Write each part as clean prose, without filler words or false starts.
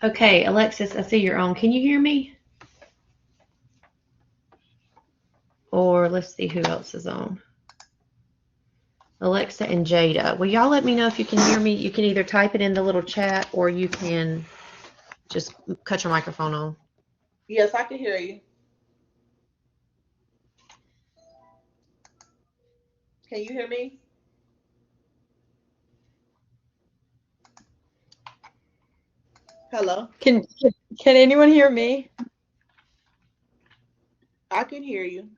Okay, Alexis, I see you're on. Can you hear me? Or let's see who else is on. Alexa and Jada. Will y'all let me know if you can hear me? You can either type it in the little chat or you can just cut your microphone on. Yes, I can hear you. Can you hear me? Hello? Can anyone hear me? I can hear you.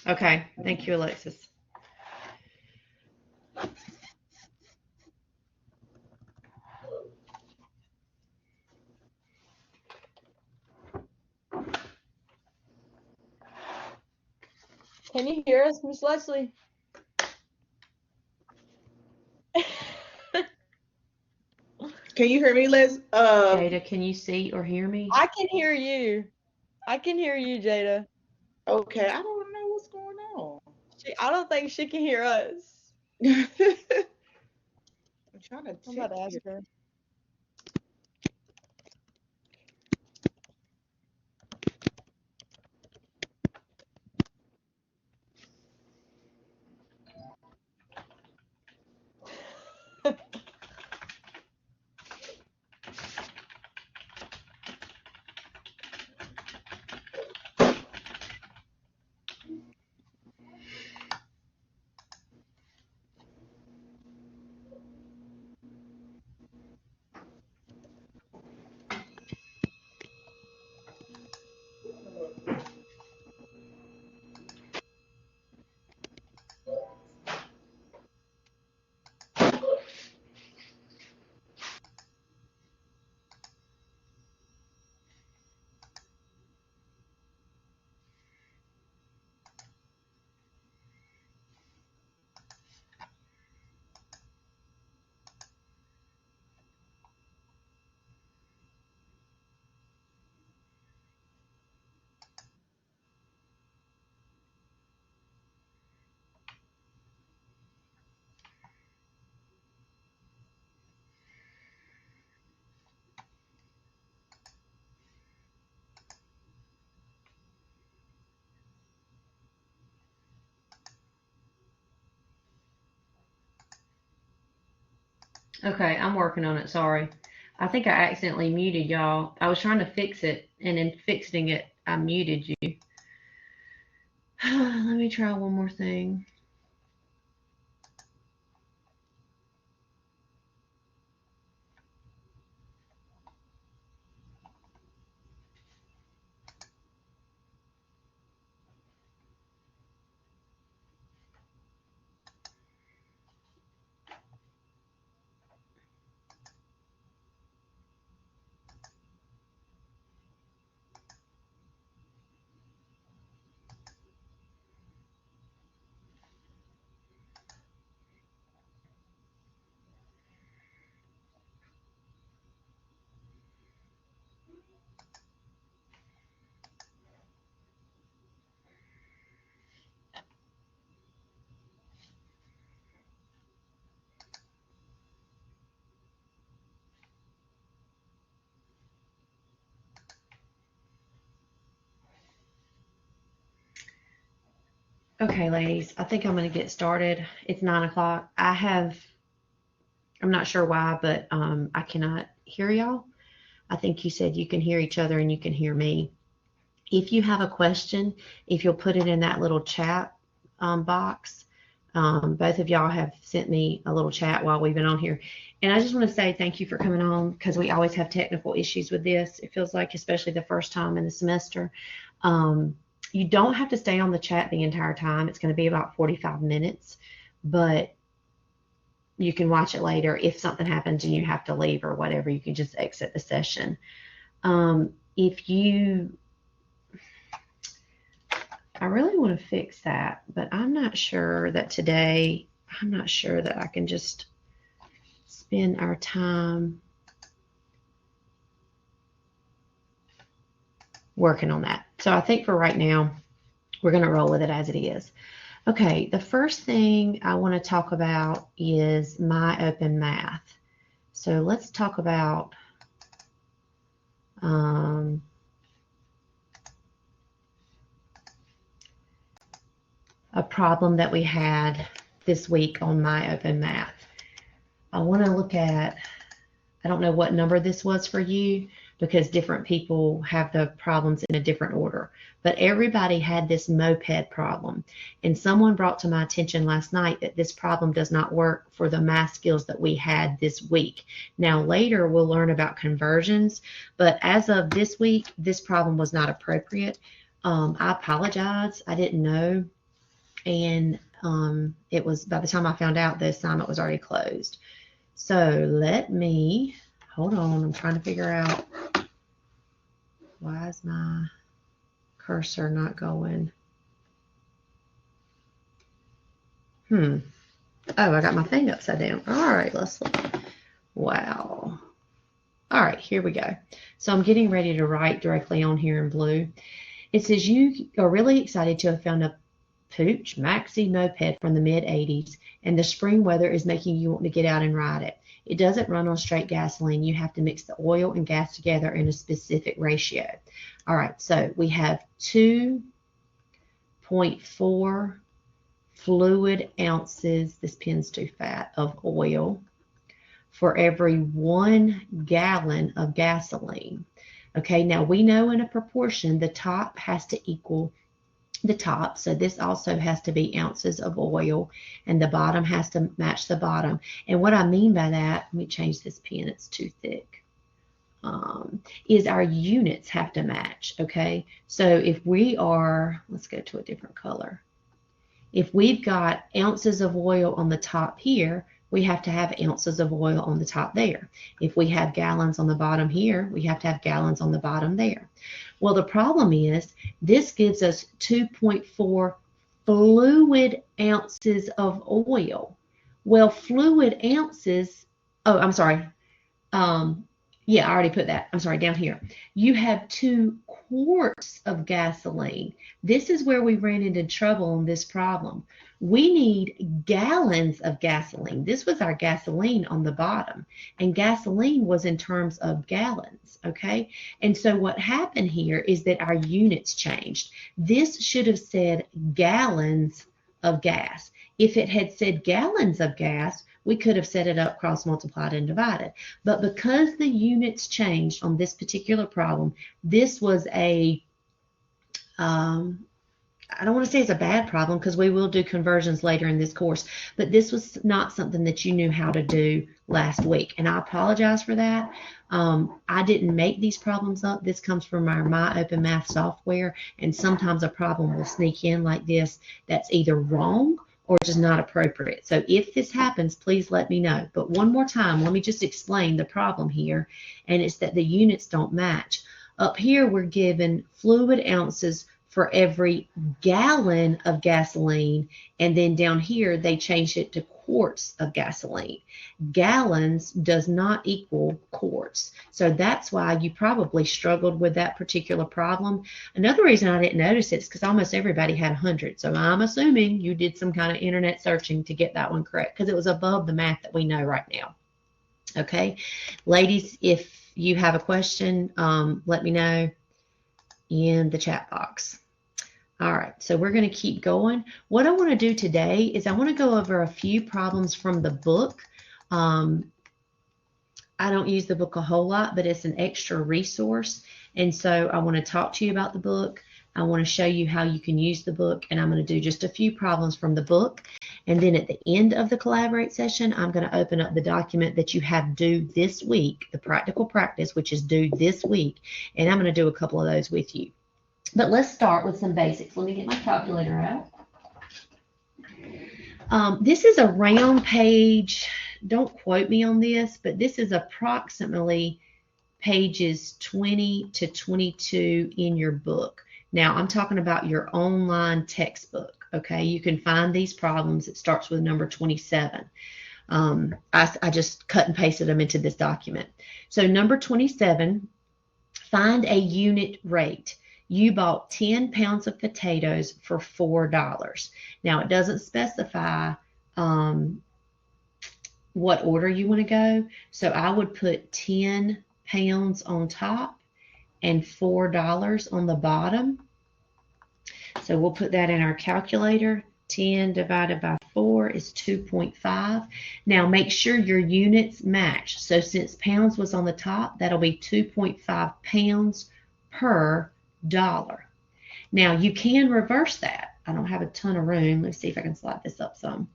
Okay, thank you, Alexis. Can you hear us, Miss Leslie? Can you hear me, Liz? Jada, can you see or hear me? I can hear you. I can hear you, Jada. Okay, I don't know what's going on. I don't think she can hear us. I'm trying to I'm about to ask check her. Okay, I'm working on it. Sorry. I think I accidentally muted y'all. I was trying to fix it, and in fixing it, I muted you. Let me try one more thing. Okay, ladies, I think I'm going to get started. It's 9 o'clock. I'm not sure why, but I cannot hear y'all. I think you said you can hear each other and you can hear me. If you have a question, if you'll put it in that little chat box, both of y'all have sent me a little chat while we've been on here. And I just want to say thank you for coming on, because we always have technical issues with this. It feels like, especially the first time in the semester. You don't have to stay on the chat the entire time. It's going to be about 45 minutes, but you can watch it later. If something happens and you have to leave or whatever, you can just exit the session. I really want to fix that, but I'm not sure that today, I'm not sure that I can just spend our time working on that. So I think for right now, we're going to roll with it as it is. Okay, the first thing I want to talk about is my open math. So let's talk about a problem that we had this week on my open math. I want to look at, I don't know what number this was for you because different people have the problems in a different order, but everybody had this moped problem, and someone brought to my attention last night that this problem does not work for the math skills that we had this week. Now later we'll learn about conversions, but as of this week this problem was not appropriate. I apologize, I didn't know, and it was, by the time I found out, the assignment was already closed. So let me, hold on, I'm trying to figure out, why is my cursor not going? Oh, I got my thing upside down. All right, let's look. Wow. All right, here we go. So I'm getting ready to write directly on here in blue. It says you are really excited to have found a Pooch Maxi moped from the mid-'80s, and the spring weather is making you want to get out and ride it. It doesn't run on straight gasoline. You have to mix the oil and gas together in a specific ratio. All right, so we have 2.4 fluid ounces, this pen's too fat, of oil for every 1 gallon of gasoline. Okay, now we know in a proportion the top has to equal the top, so this also has to be ounces of oil, and the bottom has to match the bottom. And what I mean by that, let me change this pen, it's too thick, is our units have to match. Okay, so if we are, let's go to a different color. If we've got ounces of oil on the top here, we have to have ounces of oil on the top there. If we have gallons on the bottom here, we have to have gallons on the bottom there. Well, the problem is this gives us 2.4 fluid ounces of oil. Well, fluid ounces, oh, I'm sorry. Yeah, I already put that. I'm sorry, down here. You have 2 quarts of gasoline. This is where we ran into trouble on this problem. We need gallons of gasoline. This was our gasoline on the bottom, and gasoline was in terms of gallons, okay? And so what happened here is that our units changed. This should have said gallons of gas. If it had said gallons of gas, we could have set it up, cross multiplied and divided. But because the units changed on this particular problem, this was a, I don't want to say it's a bad problem because we will do conversions later in this course, but this was not something that you knew how to do last week, and I apologize for that. I didn't make these problems up. This comes from our My Open Math software, and sometimes a problem will sneak in like this that's either wrong or just not appropriate. So if this happens, please let me know. But one more time, let me just explain the problem here, and it's that the units don't match. Up here, we're given fluid ounces for every gallon of gasoline, and then down here they changed it to quarts of gasoline. Gallons does not equal quarts, so that's why you probably struggled with that particular problem. Another reason I didn't notice it is because almost everybody had 100, so I'm assuming you did some kind of internet searching to get that one correct because it was above the math that we know right now. Okay, ladies, if you have a question, let me know in the chat box. All right, so we're going to keep going. What I want to do today is I want to go over a few problems from the book. I don't use the book a whole lot, but it's an extra resource. And so I want to talk to you about the book. I want to show you how you can use the book, and I'm going to do just a few problems from the book. And then at the end of the Collaborate session, I'm going to open up the document that you have due this week, the practical practice, which is due this week, and I'm going to do a couple of those with you. But let's start with some basics. Let me get my calculator out. This is a round page. Don't quote me on this, but this is approximately pages 20 to 22 in your book. Now, I'm talking about your online textbook, okay? You can find these problems. It starts with number 27. I just cut and pasted them into this document. So number 27, find a unit rate. you bought 10 pounds of potatoes for $4. Now, it doesn't specify what order you want to go. So I would put 10 pounds on top and $4 on the bottom. So we'll put that in our calculator. 10 divided by 4 is 2.5. Now make sure your units match. So since pounds was on the top, that'll be 2.5 pounds per dollar. Now you can reverse that. I don't have a ton of room. Let's see if I can slide this up some.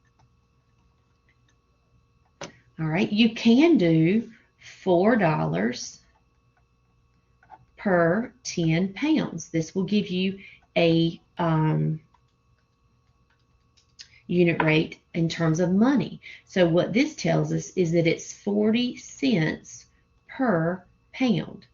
All right, you can do $4 per 10 pounds. This will give you a unit rate in terms of money. So what this tells us is that it's 40 cents per pound.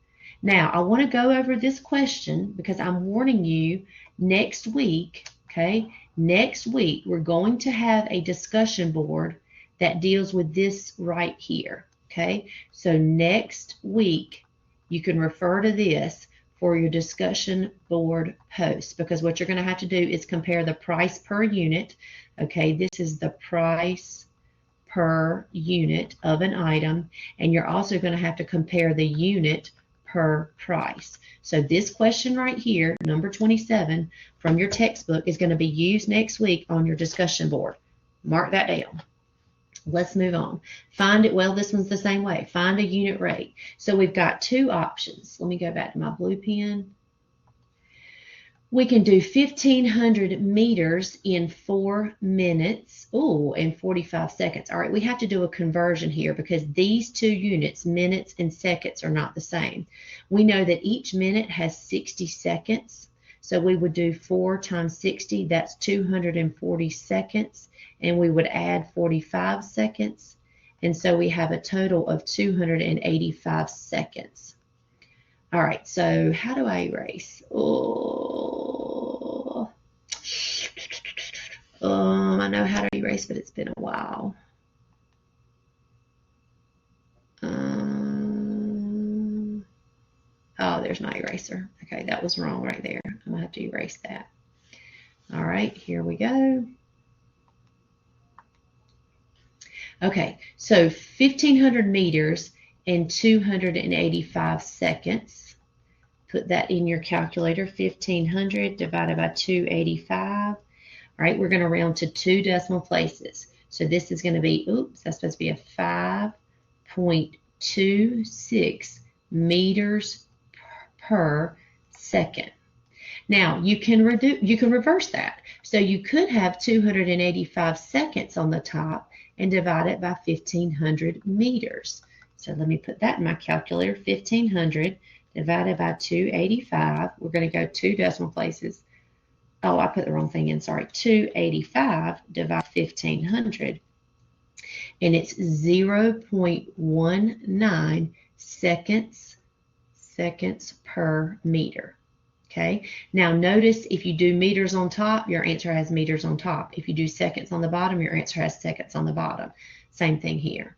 Now, I want to go over this question because I'm warning you next week, okay? Next week, we're going to have a discussion board that deals with this right here, okay? So next week, you can refer to this for your discussion board post, because what you're going to have to do is compare the price per unit. Okay, this is the price per unit of an item, and you're also going to have to compare the unit per price. So this question right here, number 27 from your textbook, is going to be used next week on your discussion board. Mark that down. Let's move on. Find it. Well, this one's the same way. Find a unit rate. So we've got two options. Let me go back to my blue pen. We can do 1,500 meters in 4 minutes. Oh, and 45 seconds. All right, we have to do a conversion here because these two units, minutes and seconds, are not the same. We know that each minute has 60 seconds. So we would do 4 times 60, that's 240 seconds. And we would add 45 seconds. And so we have a total of 285 seconds. All right, so how do I erase? I know how to erase, but it's been a while. Oh, there's my eraser. Okay, that was wrong right there. I'm going to have to erase that. All right, here we go. Okay, so 1,500 meters and 285 seconds. Put that in your calculator. 1,500 divided by 285. All right, we're going to round to 2 decimal places. So this is going to be, oops, that's supposed to be a 5.26 meters per second. Now you can reverse that. So you could have 285 seconds on the top and divide it by 1,500 meters. So let me put that in my calculator. 1,500 divided by 285. We're going to go 2 decimal places. Oh, I put the wrong thing in, sorry. 285 divided by 1,500. And it's 0.19 seconds per meter. Okay, now notice if you do meters on top, your answer has meters on top. If you do seconds on the bottom, your answer has seconds on the bottom. Same thing here.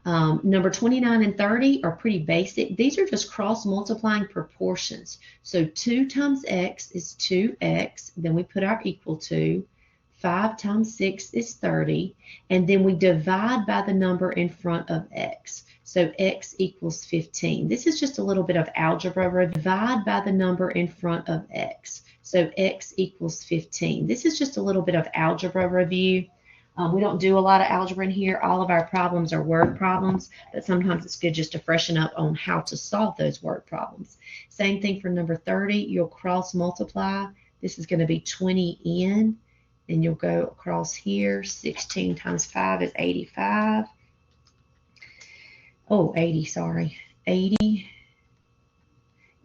Number 29 and 30 are pretty basic. These are just cross-multiplying proportions. So 2 times x is 2x. Then we put our equal to. 5 times 6 is 30. And then we divide by the number in front of x. So x equals 15. This is just a little bit of algebra. Divide by the number in front of x. So x equals 15. This is just a little bit of algebra review. We don't do a lot of algebra in here. All of our problems are word problems, but sometimes it's good just to freshen up on how to solve those word problems. Same thing for number 30. You'll cross multiply. This is going to be 20n. Then you'll go across here. 16 times 5 is 85. Oh, 80, sorry. 80.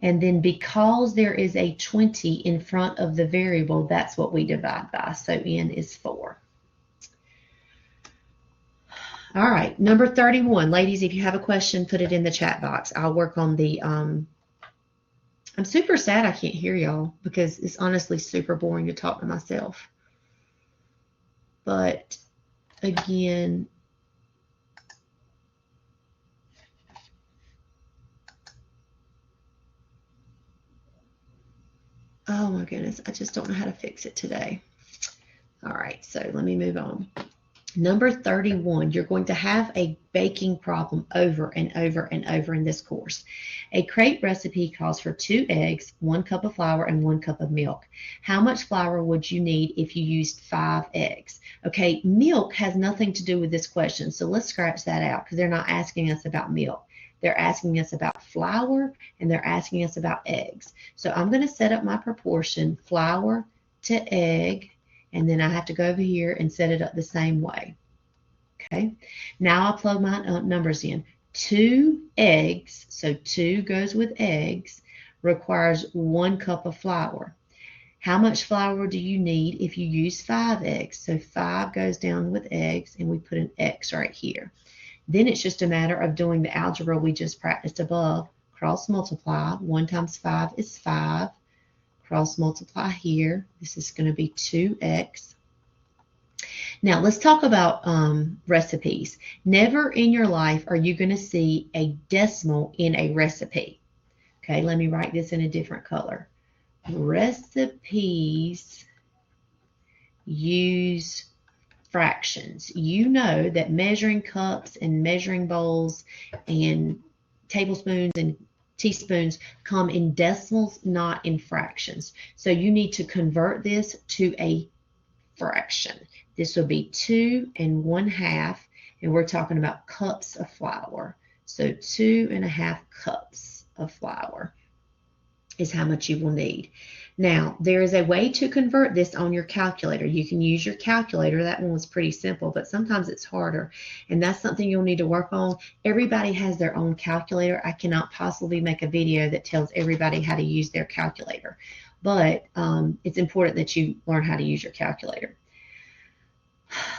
And then because there is a 20 in front of the variable, that's what we divide by. So n is 4. All right, number 31. Ladies, if you have a question, put it in the chat box. I'll work on the, I'm super sad I can't hear y'all because it's honestly super boring to talk to myself. But again, Oh my goodness, I just don't know how to fix it today. All right, so let me move on. Number 31, you're going to have a baking problem over and over and over in this course. A crate recipe calls for 2 eggs, 1 cup of flour, and 1 cup of milk. How much flour would you need if you used 5 eggs? Okay, milk has nothing to do with this question, so let's scratch that out because they're not asking us about milk. They're asking us about flour, and they're asking us about eggs. So I'm going to set up my proportion, flour to egg, and then I have to go over here and set it up the same way. Okay, now I plug my numbers in. 2 eggs, so 2 goes with eggs, requires 1 cup of flour. How much flour do you need if you use 5 eggs? So 5 goes down with eggs, and we put an X right here. Then it's just a matter of doing the algebra we just practiced above. Cross multiply. 1 times 5 is 5. Cross multiply here. This is going to be 2x. Now let's talk about recipes. Never in your life are you going to see a decimal in a recipe. Okay, let me write this in a different color. Recipes use fractions. You know that measuring cups and measuring bowls and tablespoons and teaspoons come in decimals, not in fractions. So you need to convert this to a fraction. This will be 2 1/2, and we're talking about cups of flour. So 2 1/2 cups of flour is how much you will need. Now, there is a way to convert this on your calculator. You can use your calculator. That one was pretty simple, but sometimes it's harder, and that's something you'll need to work on. Everybody has their own calculator. I cannot possibly make a video that tells everybody how to use their calculator, but it's important that you learn how to use your calculator.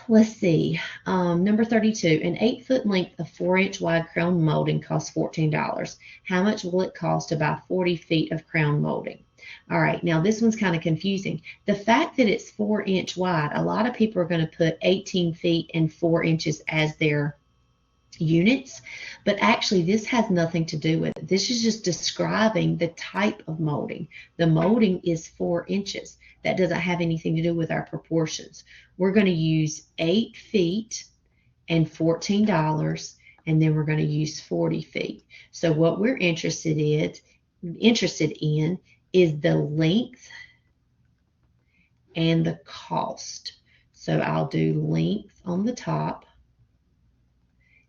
Let's see, number 32, an 8-foot length of 4-inch wide crown molding costs $14. How much will it cost to buy 40 feet of crown molding? All right, now this one's kind of confusing. The fact that it's 4-inch wide, a lot of people are going to put 18 feet and 4 inches as their units, but actually this has nothing to do with it. This is just describing the type of molding. The molding is 4 inches. That doesn't have anything to do with our proportions. We're going to use 8 feet and $14, and then we're going to use 40 feet. So what we're interested in is the length and the cost. So I'll do length on the top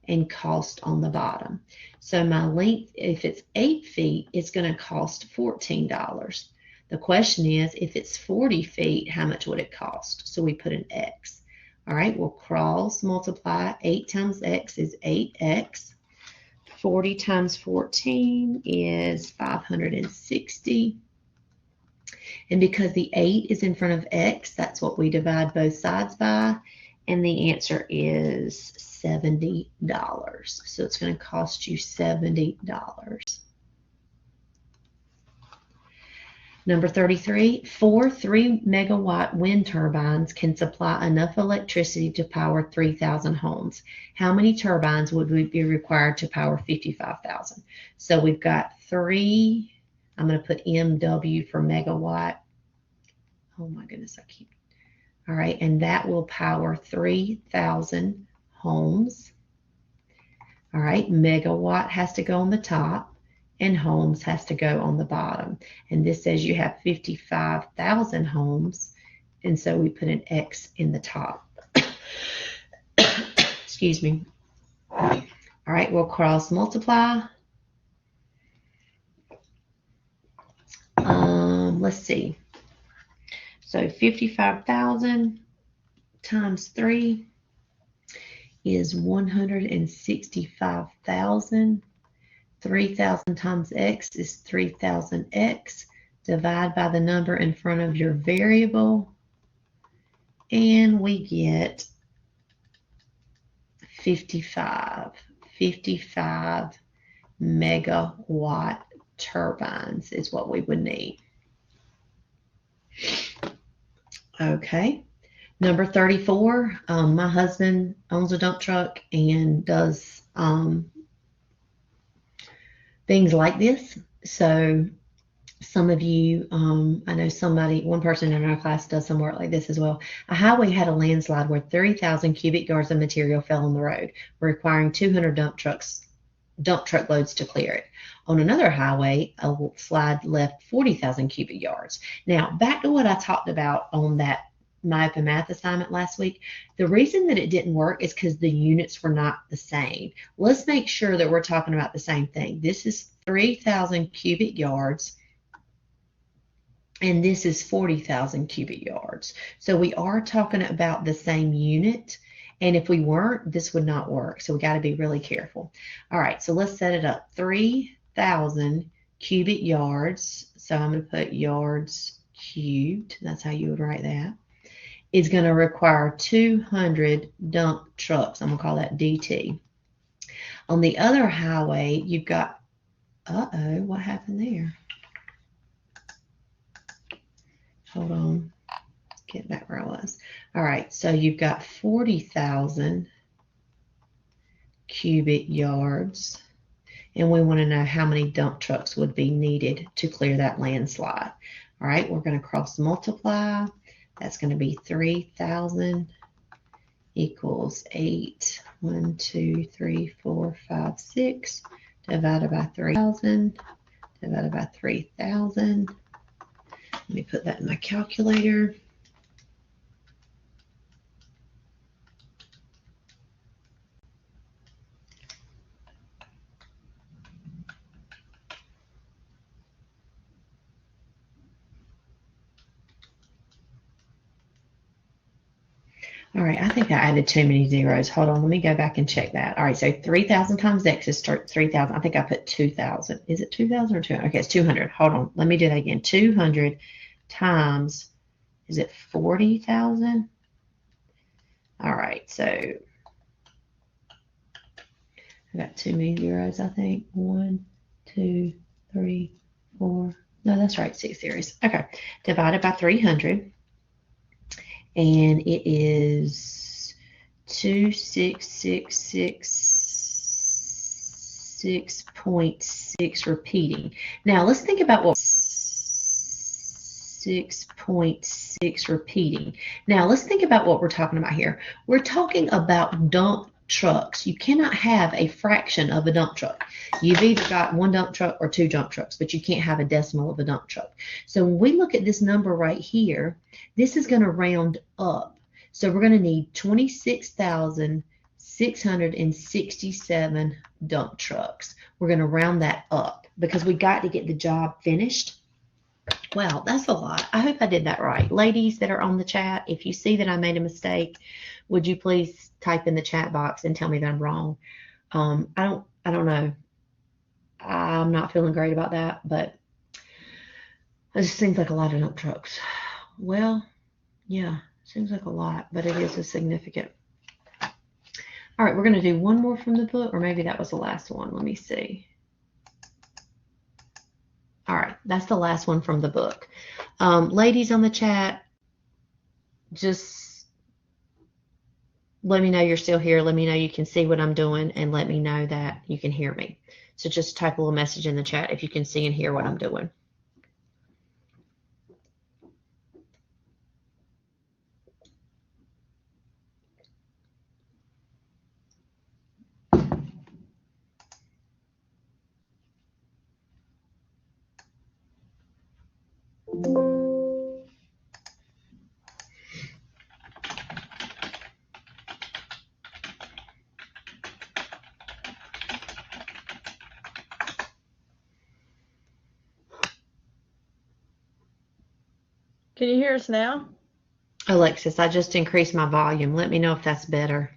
and cost on the bottom. So my length, if it's 8 feet, it's going to cost $14. The question is, if it's 40 feet, how much would it cost? So we put an X. All right, we'll cross multiply. 8 times X is 8X. 40 times 14 is 560. And because the 8 is in front of X, that's what we divide both sides by. And the answer is $70. So it's going to cost you $70. Number 33, 4 3-megawatt wind turbines can supply enough electricity to power 3,000 homes. How many turbines would be required to power 55,000? So we've got 3, I'm going to put MW for megawatt. Oh my goodness, all right, and that will power 3,000 homes. All right, megawatt has to go on the top, and homes has to go on the bottom. And this says you have 55,000 homes, and so we put an X in the top. Excuse me. All right, we'll cross multiply. Let's see. So 55,000 times 3 is 165,000. 3,000 times X is 3,000X. Divide by the number in front of your variable, and we get 55 megawatt turbines is what we would need. Okay, number 34, my husband owns a dump truck and does things like this. So Some of you, I know one person in our class does some work like this as well. A highway had a landslide where 30,000 cubic yards of material fell on the road, requiring 200 dump truck loads to clear it. On another highway, a slide left 40,000 cubic yards. Now, back to what I talked about on that my open math assignment last week. The reason that it didn't work is because the units were not the same. Let's make sure that we're talking about the same thing. This is 3,000 cubic yards, and this is 40,000 cubic yards. So we are talking about the same unit. And if we weren't, this would not work. So we got to be really careful. All right, so let's set it up. 3,000 cubic yards. So I'm going to put yards cubed. That's how you would write that. Is going to require 200 dump trucks. I'm going to call that DT. On the other highway, you've got, what happened there? Hold on. Get back where I was. All right, so you've got 40,000 cubic yards, and we want to know how many dump trucks would be needed to clear that landslide. All right, we're going to cross multiply. That's going to be 3,000 equals 8, 1, 2, 3, 4, 5, 6, divided by 3,000, divided by 3,000. Let me put that in my calculator. All right, I think I added too many zeros. Hold on, let me go back and check that. All right, so 3,000 times x is 3,000. I think I put 2,000. Is it 2,000 or 200? Okay, it's 200. Hold on, let me do that again. 200 times, is it 40,000? All right, so I got too many zeros, I think. 1, 2, 3, 4. No, that's right, 6 zeros. Okay, divided by 300. And it is 2666.6 repeating. Now let's think about what 6.6 repeating. Now let's think about what we're talking about here. We're talking about dump trucks. You cannot have a fraction of a dump truck. You've either got one dump truck or two dump trucks, but you can't have a decimal of a dump truck. So when we look at this number right here, this is going to round up. So we're going to need 26,667 dump trucks. We're going to round that up because we got to get the job finished. Wow, that's a lot. I hope I did that right. Ladies that are on the chat, if you see that I made a mistake, would you please type in the chat box and tell me that I'm wrong? I don't know. I'm not feeling great about that, but it just seems like a lot of dump trucks. Well, yeah, seems like a lot, but it is a significant. All right, we're going to do one more from the book, or maybe that was the last one. Let me see. All right, that's the last one from the book. Ladies on the chat, just let me know you're still here. Let me know you can see what I'm doing, and let me know that you can hear me. So just type a little message in the chat if you can see and hear what I'm doing. Can you hear us now? Alexis, I just increased my volume. Let me know if that's better.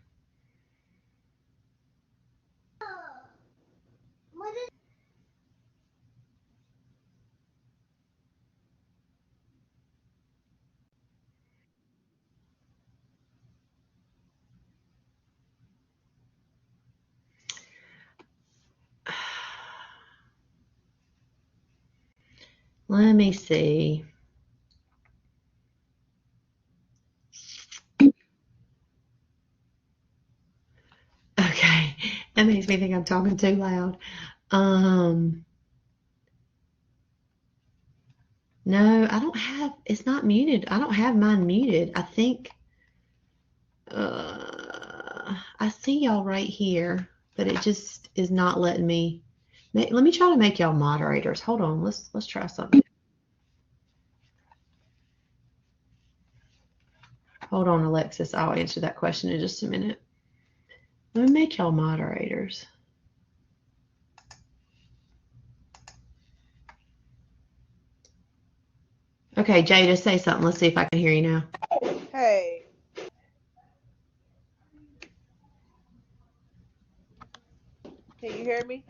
Let me see. Okay, that makes me think I'm talking too loud. No, I don't have, it's not muted. I don't have mine muted. I think, I see y'all right here, but it just is not letting me. Let me try to make y'all moderators. Hold on, let's try something. Hold on, Alexis. I'll answer that question in just a minute. Let me make y'all moderators. Okay, Jada, say something. Let's see if I can hear you now. Hey. Can you hear me?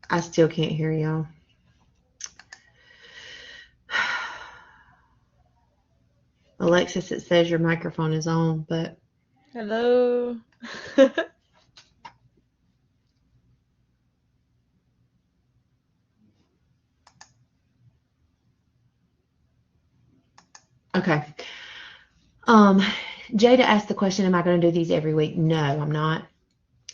I still can't hear y'all. Alexis, it says your microphone is on, but Hello. okay. Jada asked the question, am I going to do these every week? No, I'm not.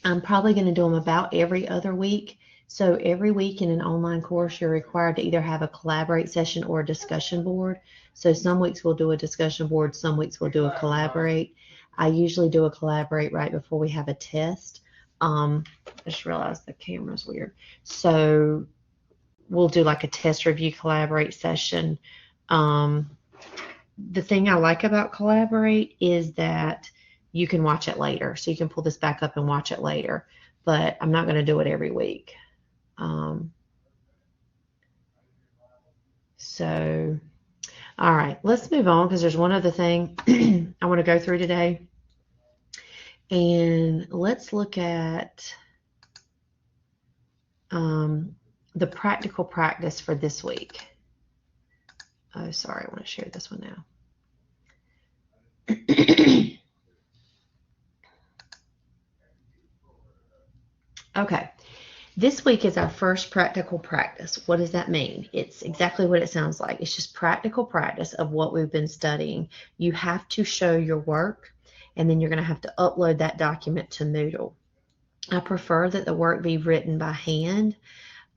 I'm probably going to do them about every other week. So every week in an online course, you're required to either have a Collaborate session or a discussion board. So some weeks we'll do a discussion board, some weeks we'll do a Collaborate. I usually do a Collaborate right before we have a test. I just realized the camera's weird. So we'll do like a test review Collaborate session. The thing I like about Collaborate is that you can watch it later. So you can pull this back up and watch it later. But I'm not going to do it every week. So, all right, let's move on because there's one other thing I want to go through today. And let's look at the practical practice for this week. Oh, sorry, I want to share this one now. Okay, this week is our first practical practice. What does that mean? It's exactly what it sounds like. It's just practical practice of what we've been studying. You have to show your work, and then you're going to have to upload that document to Moodle. I prefer that the work be written by hand,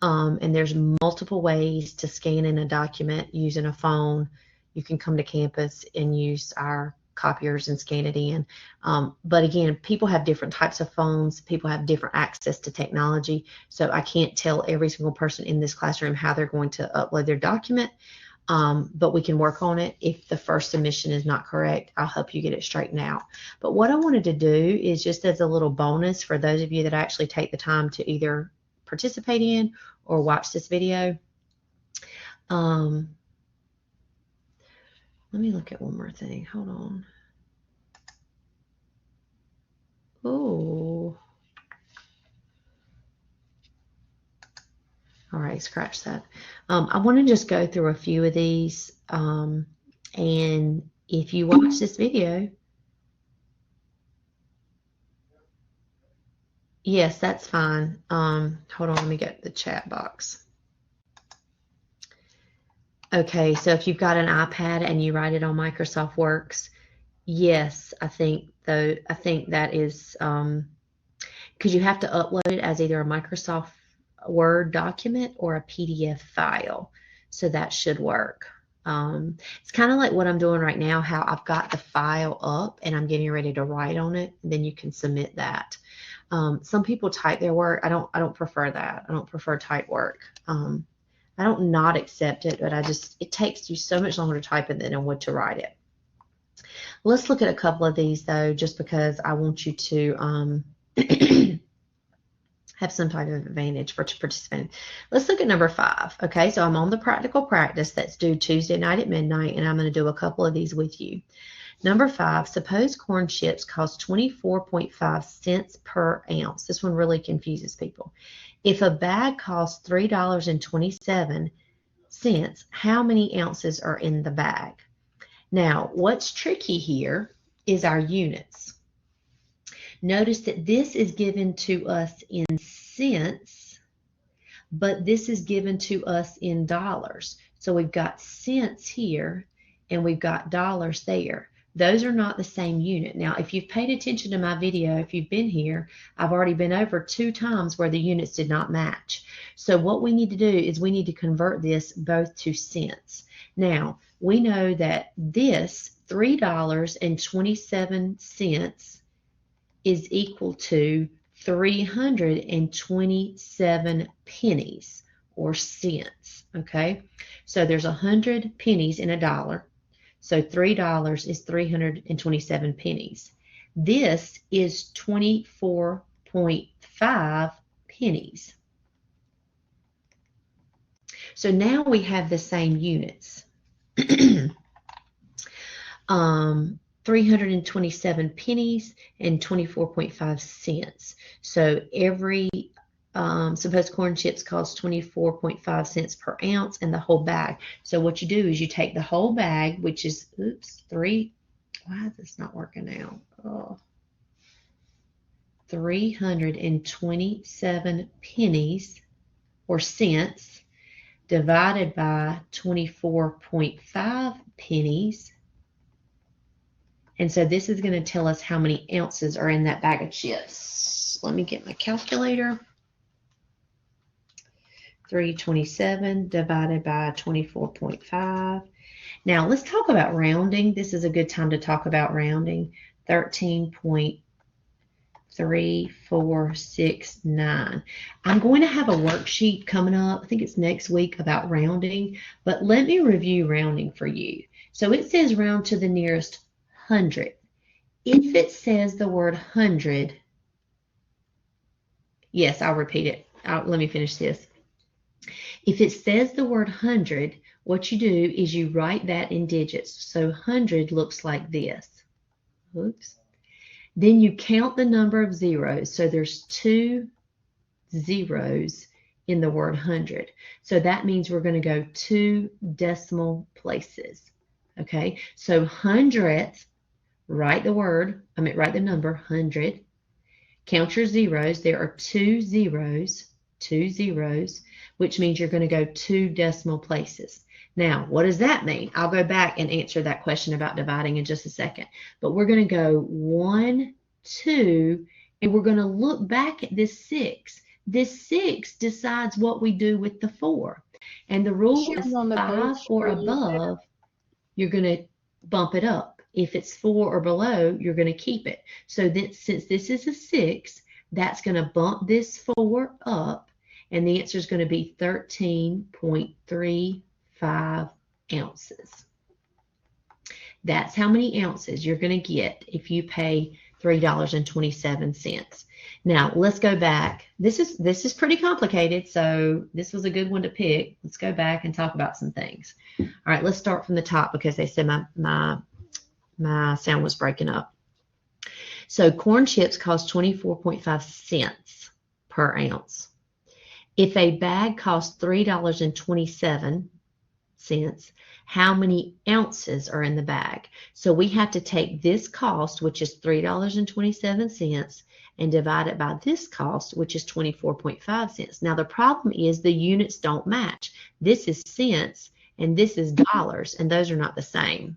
and there's multiple ways to scan in a document using a phone. You can come to campus and use our copiers and scan it in. But again, people have different types of phones. People have different access to technology. So I can't tell every single person in this classroom how they're going to upload their document. But we can work on it. If the first submission is not correct, I'll help you get it straightened out. But what I wanted to do is just as a little bonus for those of you that actually take the time to either participate in or watch this video. Let me look at one more thing. Hold on. Oh. All right, scratch that. I want to just go through a few of these. And if you watch this video, yes, that's fine. Hold on, let me get the chat box. Okay, so if you've got an iPad and you write it on Microsoft Works, yes, I think that is because you have to upload it as either a Microsoft Word document or a PDF file. So that should work. It's kind of like what I'm doing right now, how I've got the file up and I'm getting ready to write on it. And then you can submit that. Some people type their work. I don't prefer that. I don't prefer type work. I don't not accept it, but it takes you so much longer to type it than it would to write it. Let's look at a couple of these though, just because I want you to have some type of advantage for participating. Let's look at number 5. Okay, so I'm on the practical practice that's due Tuesday night at midnight, and I'm going to do a couple of these with you. Number 5, suppose corn chips cost 24.5 cents per ounce. This one really confuses people. If a bag costs $3.27, how many ounces are in the bag? Now, what's tricky here is our units. Notice that this is given to us in cents, but this is given to us in dollars. So we've got cents here and we've got dollars there. Those are not the same unit. Now, if you've paid attention to my video, if you've been here, I've already been over 2 times where the units did not match. So what we need to do is we need to convert this both to cents. Now, we know that this $3.27 is equal to 327 pennies or cents, okay? So there's 100 pennies in a dollar. So $3 is 327 pennies. This is 24.5 pennies. So now we have the same units. 327 pennies and 24.5 cents. So every, suppose corn chips cost 24.5 cents per ounce and the whole bag. So what you do is you take the whole bag, which is, why is this not working now? Oh. 327 pennies or cents divided by 24.5 pennies. And so this is going to tell us how many ounces are in that bag of chips. Let me get my calculator. 327 divided by 24.5. Now let's talk about rounding. This is a good time to talk about rounding. 13.3469. I'm going to have a worksheet coming up. I think it's next week about rounding, but let me review rounding for you. So it says round to the nearest 100. If it says the word 100, yes, I'll repeat it. Let me finish this. If it says the word 100, what you do is you write that in digits. So 100 looks like this. Oops. Then you count the number of zeros. So there's 2 zeros in the word 100. So that means we're going to go 2 decimal places. Okay, so hundredth, write the number 100. Count your zeros. There are 2 zeros, which means you're going to go 2 decimal places. Now, what does that mean? I'll go back and answer that question about dividing in just a second. But we're going to go 1, 2, and we're going to look back at this 6. This 6 decides what we do with the 4. And the rule is 5 or above, you're going to bump it up. If it's 4 or below, you're going to keep it. So then, since this is a 6, that's going to bump this 4 up, and the answer is going to be 13.35 ounces. That's how many ounces you're going to get if you pay $3.27. Now let's go back. This is pretty complicated, so this was a good one to pick. Let's go back and talk about some things. All right, let's start from the top because they said my sound was breaking up. So corn chips cost 24.5 cents per ounce. If a bag costs $3.27, how many ounces are in the bag? So we have to take this cost, which is $3.27, and divide it by this cost, which is 24.5 cents. Now the problem is the units don't match. This is cents and this is dollars, and those are not the same.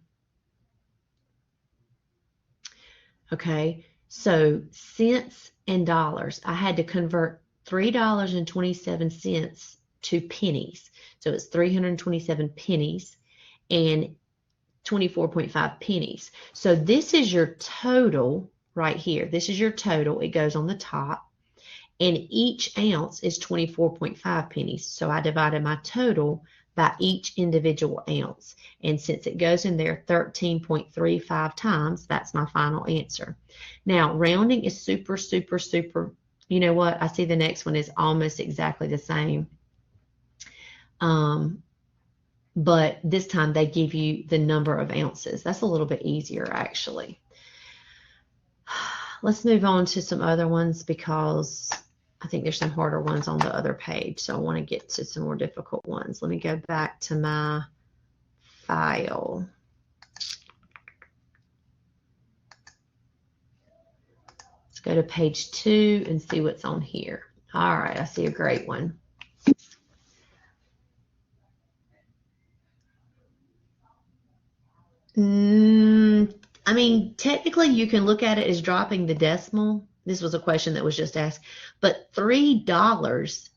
Okay, so cents and dollars, I had to convert $3.27 to pennies. So it's 327 pennies and 24.5 pennies. So this is your total right here. This is your total. It goes on the top. And each ounce is 24.5 pennies. So I divided my total by each individual ounce. And since it goes in there 13.35 times, that's my final answer. Now, rounding is super, super, super. You know what? I see the next one is almost exactly the same. But this time they give you the number of ounces. That's a little bit easier, actually. Let's move on to some other ones because I think there's some harder ones on the other page. So I want to get to some more difficult ones. Let me go back to my file. Let's go to page 2 and see what's on here. All right, I see a great one. I mean, technically you can look at it as dropping the decimal. This was a question that was just asked, but $3,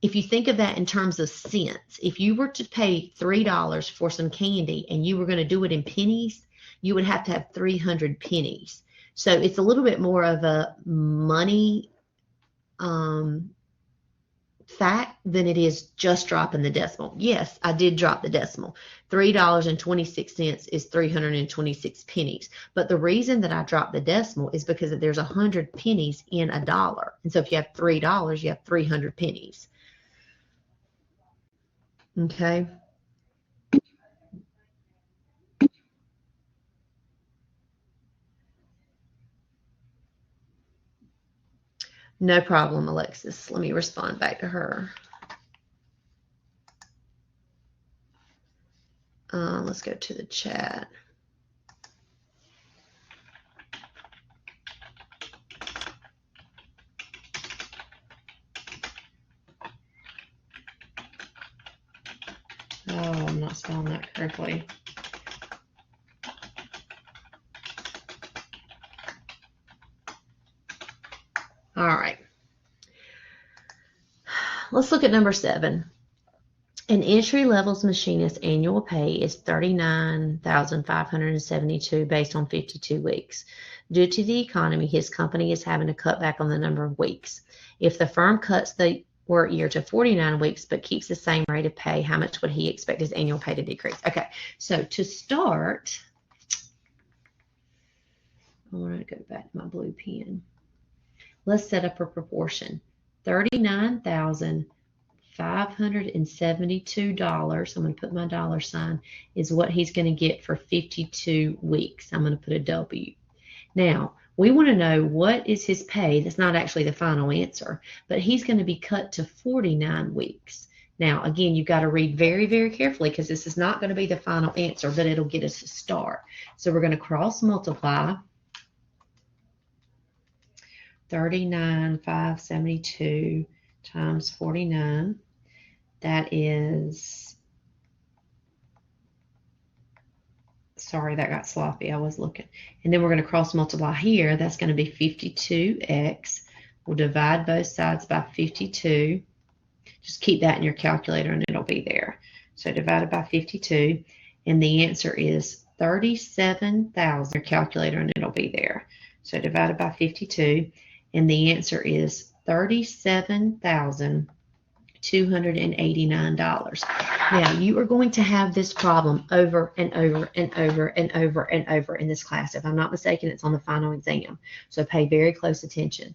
if you think of that in terms of cents, if you were to pay $3 for some candy and you were going to do it in pennies, you would have to have 300 pennies. So it's a little bit more of a money fact than it is just dropping the decimal. Yes, I did drop the decimal. $3.26 is 326 pennies. But the reason that I dropped the decimal is because there's 100 pennies in a dollar. And so if you have $3, you have 300 pennies. Okay. No problem, Alexis. Let me respond back to her. Let's go to the chat. Oh, I'm not spelling that correctly. All right. Let's look at number 7. An entry-level machinist's annual pay is $39,572 based on 52 weeks. Due to the economy, his company is having to cut back on the number of weeks. If the firm cuts the work year to 49 weeks but keeps the same rate of pay, how much would he expect his annual pay to decrease? Okay, so to start, I want to go back to my blue pen. Let's set up a proportion. $39,572, I'm going to put my dollar sign, is what he's going to get for 52 weeks. I'm going to put a W. Now, we want to know what is his pay. That's not actually the final answer, but he's going to be cut to 49 weeks. Now, again, you've got to read very, very carefully because this is not going to be the final answer, but it'll get us a start. So we're going to cross multiply 39,572 times 49. That is, sorry, that got sloppy. I was looking. And then we're going to cross multiply here. That's going to be 52x. We'll divide both sides by 52. Just keep that in your calculator and it'll be there. So divided by 52. And the answer is 37,000. Your calculator and it'll be there. So divided by 52. And the answer is $37,289. Now, you are going to have this problem over and over and over and over and over in this class. If I'm not mistaken, it's on the final exam. So pay very close attention.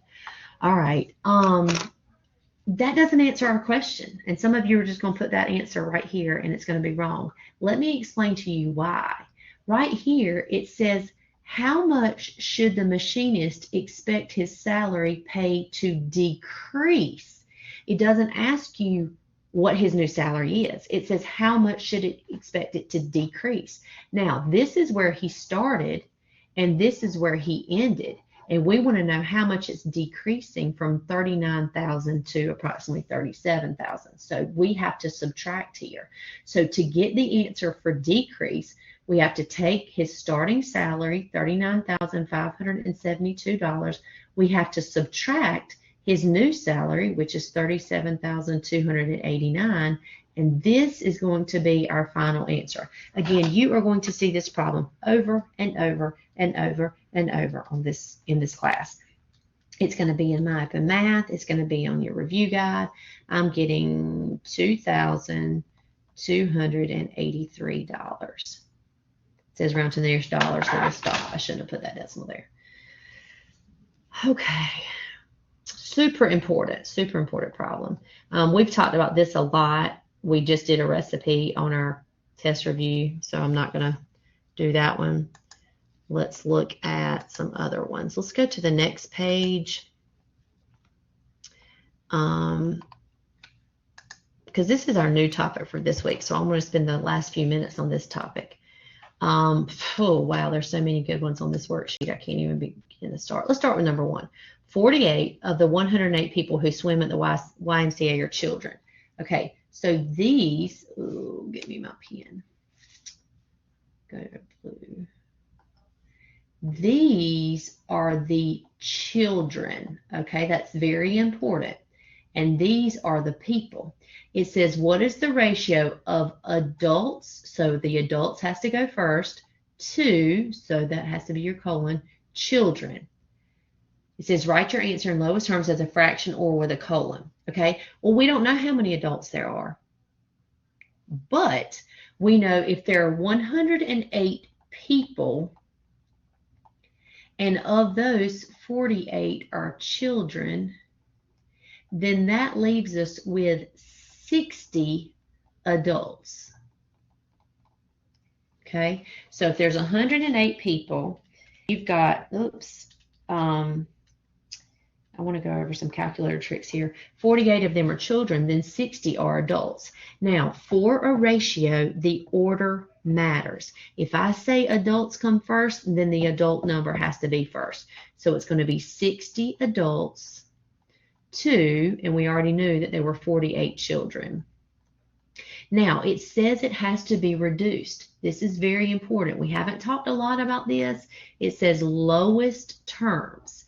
All right. That doesn't answer our question. And some of you are just going to put that answer right here, and it's going to be wrong. Let me explain to you why. Right here, it says, how much should the machinist expect his salary pay to decrease? It doesn't ask you what his new salary is. It says how much should it expect it to decrease. Now, this is where he started, and this is where he ended. And we want to know how much it's decreasing from 39,000 to approximately 37,000. So we have to subtract here. So to get the answer for decrease, we have to take his starting salary, $39,572. We have to subtract his new salary, which is $37,289. And this is going to be our final answer. Again, you are going to see this problem over and over and over and over on this in this class. It's going to be in my open math. It's going to be on your review guide. I'm getting $2,283. It says round to the nearest dollar, so we'll stop. I shouldn't have put that decimal there. Okay. Super important problem. We've talked about this a lot. We just did a recipe on our test review, so I'm not going to do that one. Let's look at some other ones. Let's go to the next page. Because this is our new topic for this week, so I'm going to spend the last few minutes on this topic. Oh, wow, there's so many good ones on this worksheet. I can't even begin to start. Let's start with number 1. 48 of the 108 people who swim at the YMCA are children. Okay, so these, give me my pen. Go to blue. These are the children. Okay, that's very important. And these are the people. It says, what is the ratio of adults? So the adults has to go first, to, so that has to be your colon, children. It says, write your answer in lowest terms as a fraction or with a colon. Okay, well, we don't know how many adults there are, but we know if there are 108 people, and of those 48 are children, then that leaves us with 60 adults. Okay, so if there's 108 people, you've got, I want to go over some calculator tricks here. 48 of them are children, then 60 are adults. Now, for a ratio, the order matters. If I say adults come first, then the adult number has to be first. So it's going to be 60 adults to, and we already knew that there were 48 children. Now, it says it has to be reduced. This is very important. We haven't talked a lot about this. It says lowest terms.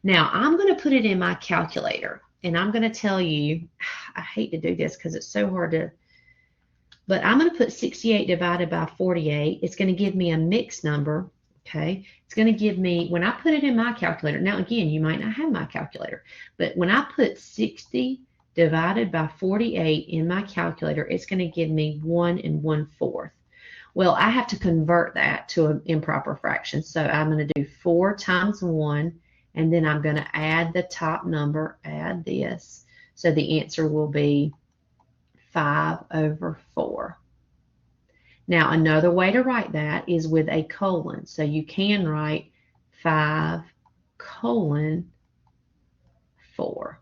Now, I'm going to put it in my calculator, and I'm going to tell you, I hate to do this because it's so hard to, but I'm going to put 68 divided by 48. It's going to give me a mixed number, okay? It's going to give me, when I put it in my calculator, now again, you might not have my calculator, but when I put 60 divided by 48 in my calculator, it's going to give me 1 1/4. Well, I have to convert that to an improper fraction, so I'm going to do 4 times 1, and then I'm going to add the top number, add this. So the answer will be 5/4. Now, another way to write that is with a colon. So you can write 5:4.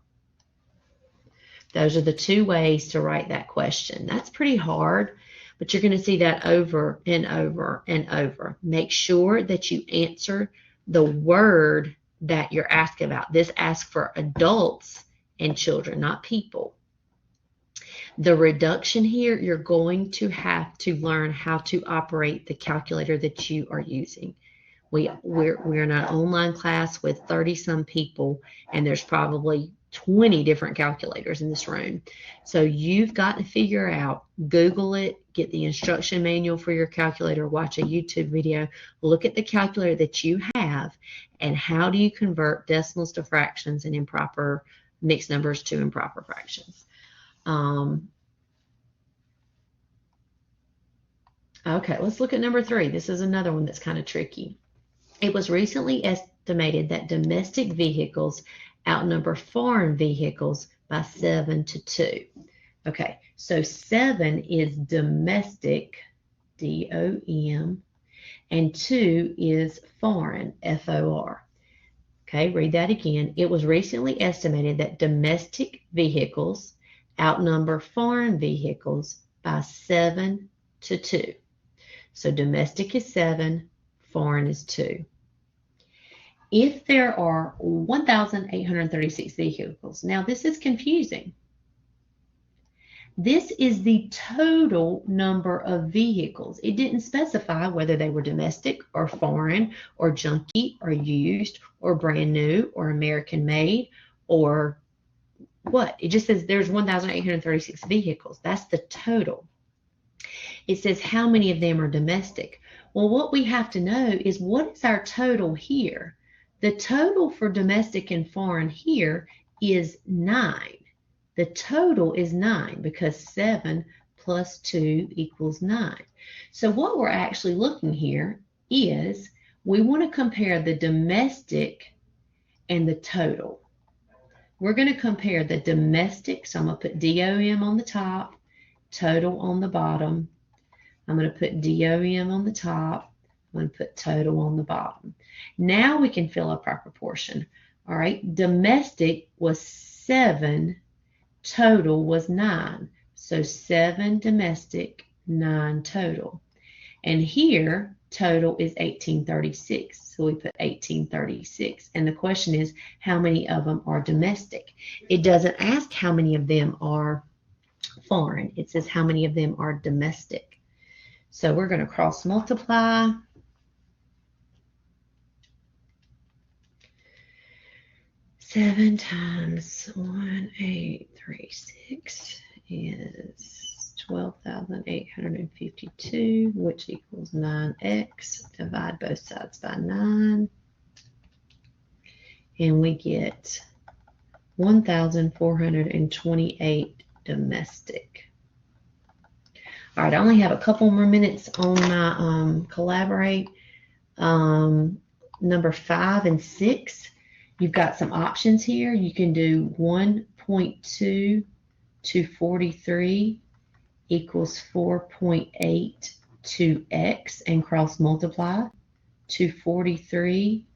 Those are the two ways to write that question. That's pretty hard, but you're going to see that over and over and over. Make sure that you answer the word that you're asking about. This asks for adults and children, not people. The reduction here, you're going to have to learn how to operate the calculator that you are using. We're in an online class with 30-some people, and there's probably 20 different calculators in this room. So you've got to figure out, Google it, get the instruction manual for your calculator, watch a YouTube video, look at the calculator that you have, and how do you convert decimals to fractions and improper mixed numbers to improper fractions. Okay, let's look at number 3. This is another one that's kind of tricky. It was recently estimated that domestic vehicles outnumber foreign vehicles by 7-2. Okay, so 7 is domestic, D-O-M, and 2 is foreign, F-O-R. Okay, read that again. It was recently estimated that domestic vehicles outnumber foreign vehicles by 7-2. So domestic is 7, foreign is 2. If there are 1,836 vehicles, now this is confusing. This is the total number of vehicles. It didn't specify whether they were domestic or foreign or junky or used or brand new or American made or what. It just says there's 1,836 vehicles. That's the total. It says how many of them are domestic. Well, what we have to know is what is our total here? The total for domestic and foreign here is 9. The total is 9 because 7 plus 2 equals 9. So what we're actually looking here is we want to compare the domestic and the total. We're going to compare the domestic, so I'm going to put DOM on the top, total on the bottom. I'm going to put DOM on the top. I'm going to put total on the bottom. Now we can fill up our proportion. All right, domestic was 7, total was 9. So 7 domestic, 9 total. And here, total is 1836. So we put 1836. And the question is, how many of them are domestic? It doesn't ask how many of them are foreign. It says how many of them are domestic. So we're going to cross multiply. 7 times 1836 is 12,852, which equals 9x. Divide both sides by 9. And we get 1,428 domestic. All right, I only have a couple more minutes on my Collaborate. Number 5 and 6, you've got some options here. You can do 1.2 to 43 equals 4.8 to x and cross multiply. 243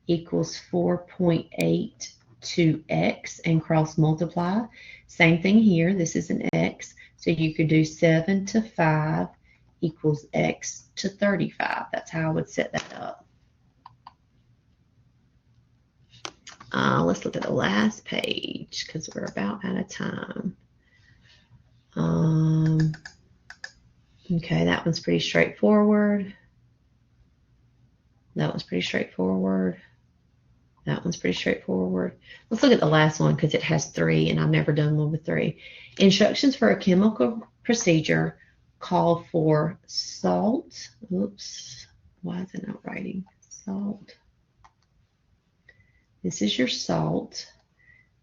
equals 4.8 to x and cross multiply. Same thing here. This is an x. So you could do 7 to 5 equals x to 35. That's how I would set that up. Let's look at the last page because we're about out of time. Okay, that one's pretty straightforward. That one's pretty straightforward. That one's pretty straightforward. Let's look at the last one because it has 3 and I've never done one with 3. Instructions for a chemical procedure call for salt. Oops, why is it not writing? Salt. This is your salt.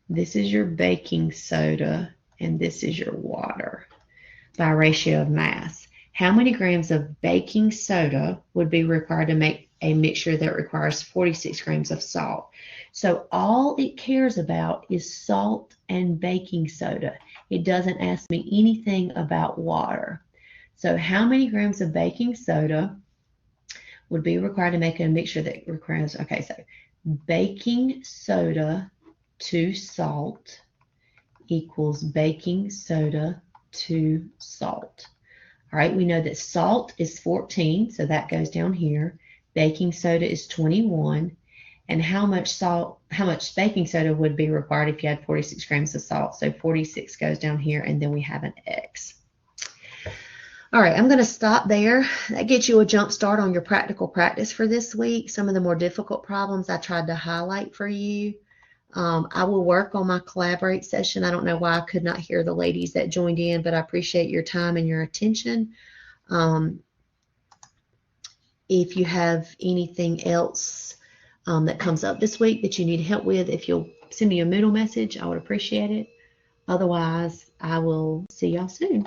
This is your baking soda. And this is your water by ratio of mass. How many grams of baking soda would be required to make a mixture that requires 46 grams of salt? So all it cares about is salt and baking soda. It doesn't ask me anything about water. So how many grams of baking soda would be required to make a mixture that requires, okay, so baking soda to salt equals baking soda to salt. All right, we know that salt is 14, so that goes down here. Baking soda is 21. And how much baking soda would be required if you had 46 grams of salt? So 46 goes down here, and then we have an X. All right, I'm going to stop there. That gets you a jump start on your practical practice for this week. Some of the more difficult problems I tried to highlight for you. I will work on my Collaborate session. I don't know why I could not hear the ladies that joined in, but I appreciate your time and your attention. If you have anything else that comes up this week that you need help with, if you'll send me a Moodle message, I would appreciate it. Otherwise, I will see y'all soon.